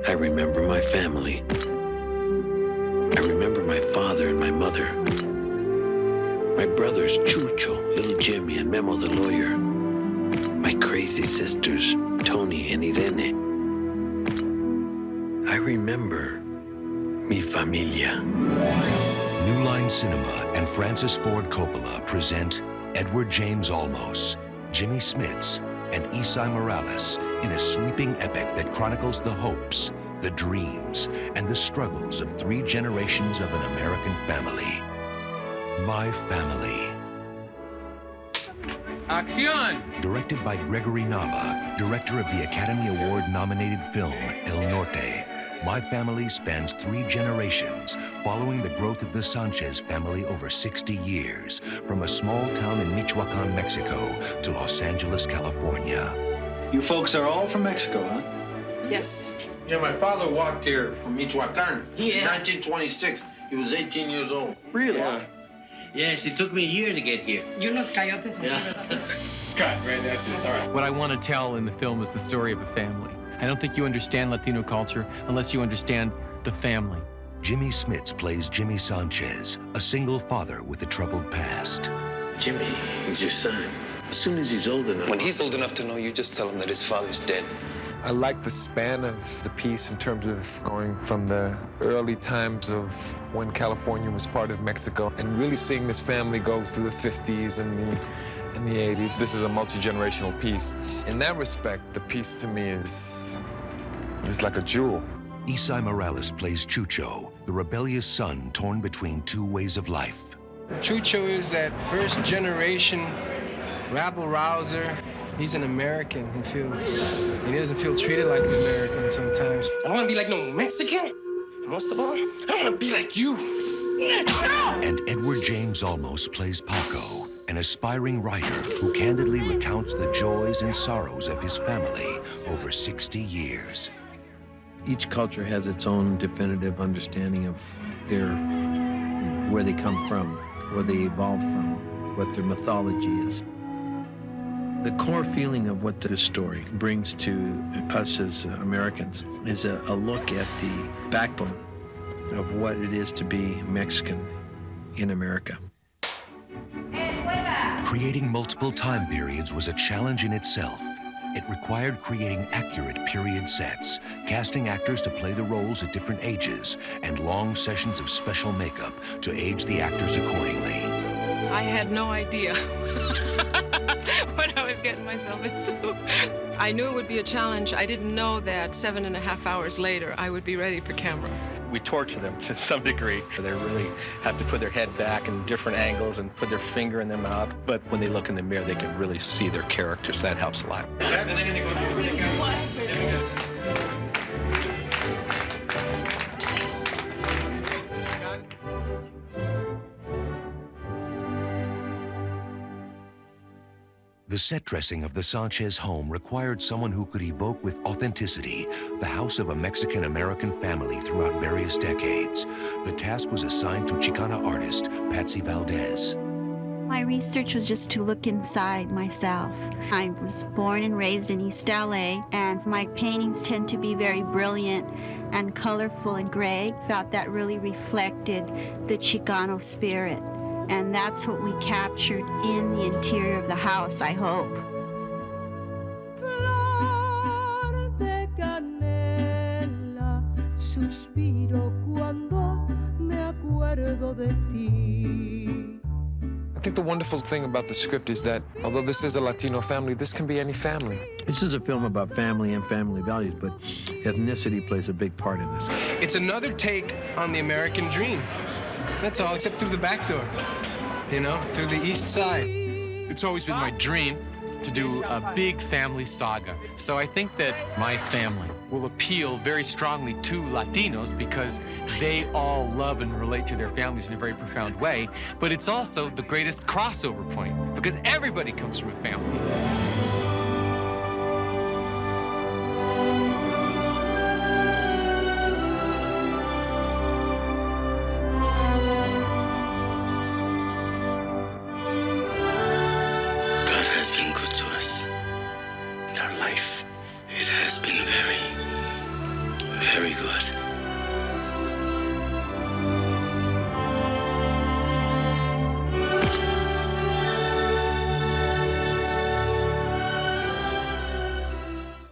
I remember my family. I remember my father and my mother. My brothers, Chucho, little Jimmy, and Memo the lawyer. My crazy sisters, Tony and Irene. I remember mi familia. New Line Cinema and Francis Ford Coppola present Edward James Olmos, Jimmy Smits, and Isai Morales in a sweeping epic that chronicles the hopes, the dreams, and the struggles of 3 generations of an American family. My Family. Acción! Directed by Gregory Nava, director of the Academy Award-nominated film El Norte, My Family spans 3 generations, following the growth of the Sanchez family over 60 years, from a small town in Michoacan, Mexico, to Los Angeles, California. You folks are all from Mexico, huh? Yes. Yeah, my father walked here from Michoacan. Yeah. 1926. He was 18 years old. Really? Yeah. Yes, it took me a year to get here. Y unos coyotes. Yeah. Cut, right? That's it. All right. What I want to tell in the film is the story of a family. I don't think you understand Latino culture unless you understand the family. Jimmy Smits plays Jimmy Sanchez, a single father with a troubled past. Jimmy, he's your son. As soon as he's old enough. When he's old enough to know, you just tell him that his father's dead. I like the span of the piece in terms of going from the early times of when California was part of Mexico and really seeing this family go through the 50s and the 80s. This is a multi-generational piece. In that respect, the piece to me is like a jewel. Isai Morales plays Chucho, the rebellious son torn between 2 ways of life. Chucho is that first generation rabble-rouser. He's an American. He doesn't feel treated like an American sometimes. I don't want to be like no Mexican. Most of all, I want to be like you. And Edward James Olmos plays Paco, an aspiring writer who candidly recounts the joys and sorrows of his family over 60 years. Each culture has its own definitive understanding of where they come from, where they evolved from, what their mythology is. The core feeling of what this story brings to us as Americans is a look at the backbone of what it is to be Mexican in America. Creating multiple time periods was a challenge in itself. It required creating accurate period sets, casting actors to play the roles at different ages, and long sessions of special makeup to age the actors accordingly. I had no idea what I was getting myself into. I knew it would be a challenge. I didn't know that 7.5 hours later, I would be ready for camera. We torture them to some degree. They really have to put their head back in different angles and put their finger in their mouth. But when they look in the mirror, they can really see their characters. That helps a lot. The set dressing of the Sanchez home required someone who could evoke with authenticity the house of a Mexican-American family throughout various decades. The task was assigned to Chicana artist Patsy Valdez. My research was just to look inside myself. I was born and raised in East LA, and my paintings tend to be very brilliant and colorful and gray. Felt that really reflected the Chicano spirit. And that's what we captured in the interior of the house, I hope. I think the wonderful thing about the script is that although this is a Latino family, this can be any family. This is a film about family and family values, but ethnicity plays a big part in this. It's another take on the American dream. That's all, except through the back door, you know, through the east side. It's always been my dream to do a big family saga. So I think that My Family will appeal very strongly to Latinos because they all love and relate to their families in a very profound way. But it's also the greatest crossover point because everybody comes from a family. Very good.